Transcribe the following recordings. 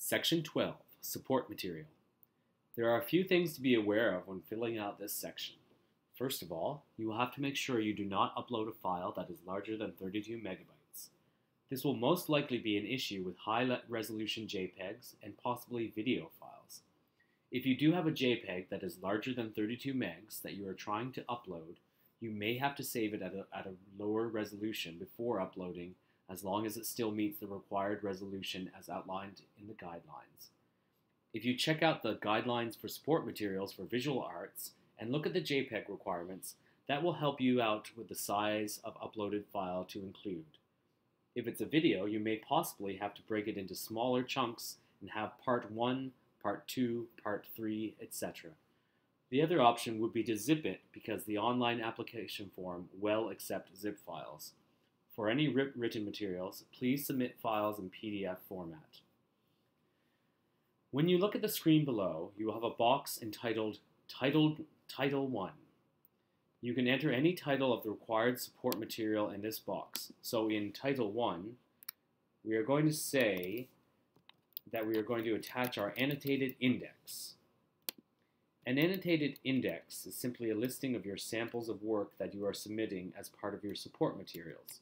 Section 12, Support Material. There are a few things to be aware of when filling out this section. First of all, you will have to make sure you do not upload a file that is larger than 32 megabytes. This will most likely be an issue with high-resolution JPEGs and possibly video files. If you do have a JPEG that is larger than 32 megs that you are trying to upload, you may have to save it at a lower resolution before uploading, as long as it still meets the required resolution as outlined in the guidelines. If you check out the guidelines for support materials for visual arts and look at the JPEG requirements, that will help you out with the size of uploaded file to include. If it's a video, you may possibly have to break it into smaller chunks and have part 1, part 2, part 3, etc. The other option would be to zip it because the online application form will accept zip files. For any written materials, please submit files in PDF format. When you look at the screen below, you will have a box entitled Title 1. You can enter any title of the required support material in this box. So in Title 1, we are going to say that we are going to attach our annotated index. An annotated index is simply a listing of your samples of work that you are submitting as part of your support materials.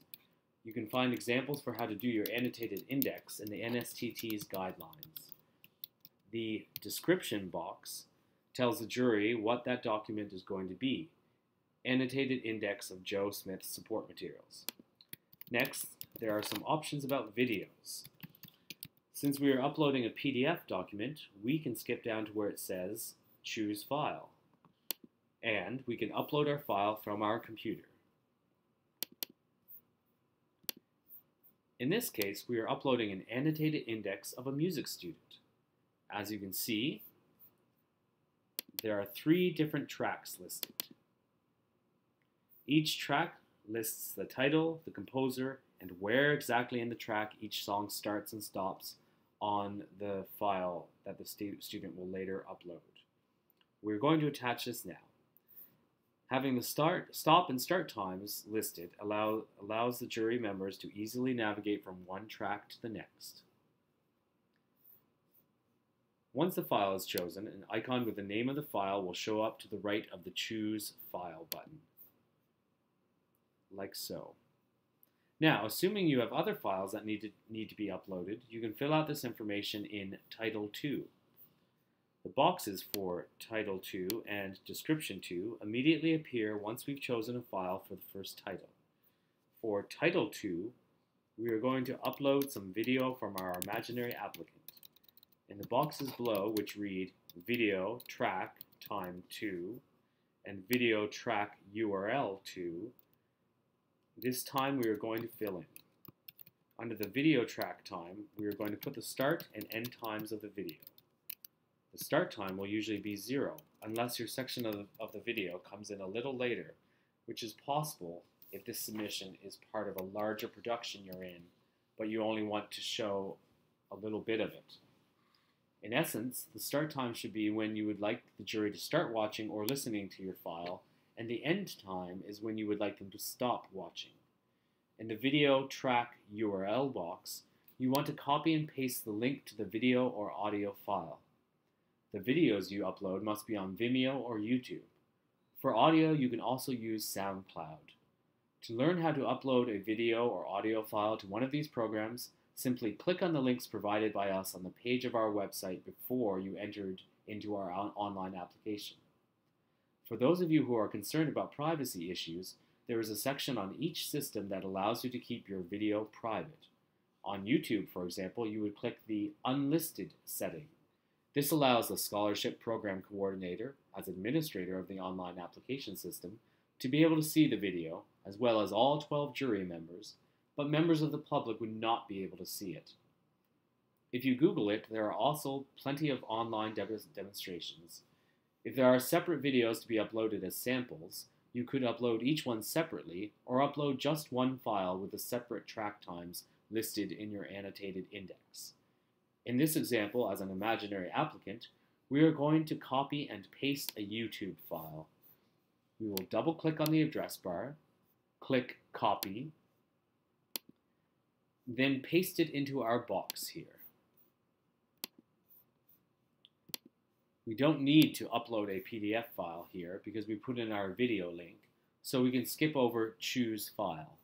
You can find examples for how to do your annotated index in the Nstt's guidelines. The description box tells the jury what that document is going to be. Annotated index of Joe Smith's support materials. Next, there are some options about videos. Since we are uploading a PDF document, we can skip down to where it says Choose File. And we can upload our file from our computer. In this case, we are uploading an annotated index of a music student. As you can see, there are 3 different tracks listed. Each track lists the title, the composer, and where exactly in the track each song starts and stops on the file that the student will later upload. We're going to attach this now. Having the stop and start times listed allows the jury members to easily navigate from one track to the next. Once the file is chosen, an icon with the name of the file will show up to the right of the Choose File button, like so. Now, assuming you have other files that need to be uploaded, you can fill out this information in Title 2. The boxes for Title 2 and Description 2 immediately appear once we've chosen a file for the first title. For Title 2, we are going to upload some video from our imaginary applicant. In the boxes below, which read Video Track Time 2 and Video Track URL 2, this time we are going to fill in. Under the video track time, we are going to put the start and end times of the video. The start time will usually be 0, unless your section of the video comes in a little later, which is possible if this submission is part of a larger production you're in, but you only want to show a little bit of it. In essence, the start time should be when you would like the jury to start watching or listening to your file, and the end time is when you would like them to stop watching. In the video track URL box, you want to copy and paste the link to the video or audio file. The videos you upload must be on Vimeo or YouTube. For audio, you can also use SoundCloud. To learn how to upload a video or audio file to one of these programs, simply click on the links provided by us on the page of our website before you entered into our online application. For those of you who are concerned about privacy issues, there is a section on each system that allows you to keep your video private. On YouTube, for example, you would click the Unlisted setting. This allows the Scholarship Program Coordinator, as administrator of the online application system, to be able to see the video, as well as all 12 jury members, but members of the public would not be able to see it. If you Google it, there are also plenty of online demonstrations. If there are separate videos to be uploaded as samples, you could upload each one separately, or upload just one file with the separate track times listed in your annotated index. In this example, as an imaginary applicant, we are going to copy and paste a YouTube file. We will double-click on the address bar, click Copy, then paste it into our box here. We don't need to upload a PDF file here because we put in our video link, so we can skip over Choose File.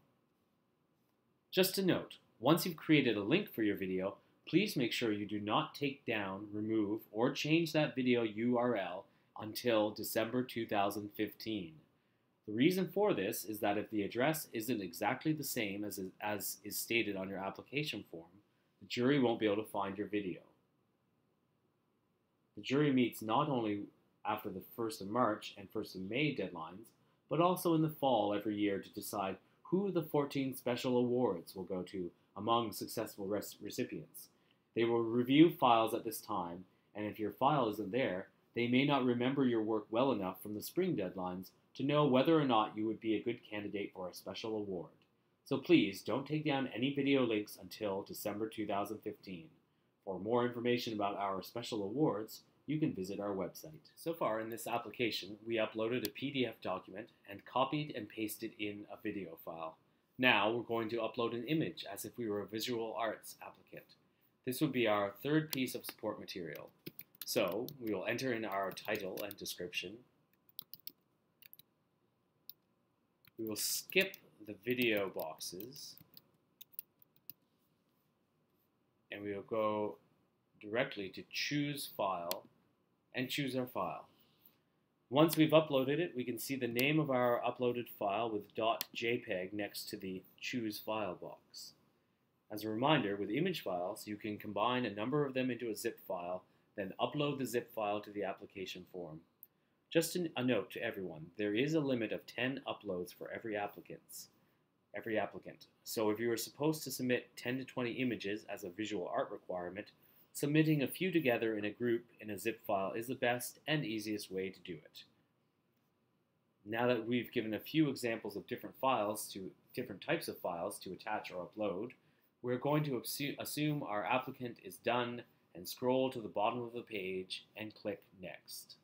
Just a note, once you've created a link for your video, please make sure you do not take down, remove, or change that video URL until December 2015. The reason for this is that if the address isn't exactly the same as is stated on your application form, the jury won't be able to find your video. The jury meets not only after the 1st of March and 1st of May deadlines, but also in the fall every year to decide who the 14 special awards will go to among successful recipients. They will review files at this time, and if your file isn't there, they may not remember your work well enough from the spring deadlines to know whether or not you would be a good candidate for a special award. So please don't take down any video links until December 2015. For more information about our special awards, you can visit our website. So far in this application, we uploaded a PDF document and copied and pasted in a video file. Now we're going to upload an image as if we were a visual arts applicant. This would be our third piece of support material. So we will enter in our title and description. We will skip the video boxes and we will go directly to Choose File and choose our file. Once we've uploaded it, we can see the name of our uploaded file with .jpeg next to the Choose File box. As a reminder, with image files, you can combine a number of them into a zip file, then upload the zip file to the application form. Just a note to everyone, there is a limit of 10 uploads for every applicant. So if you are supposed to submit 10 to 20 images as a visual art requirement, submitting a few together in a group in a zip file is the best and easiest way to do it. Now that we've given a few examples of different types of files to attach or upload, we're going to assume our applicant is done and scroll to the bottom of the page and click Next.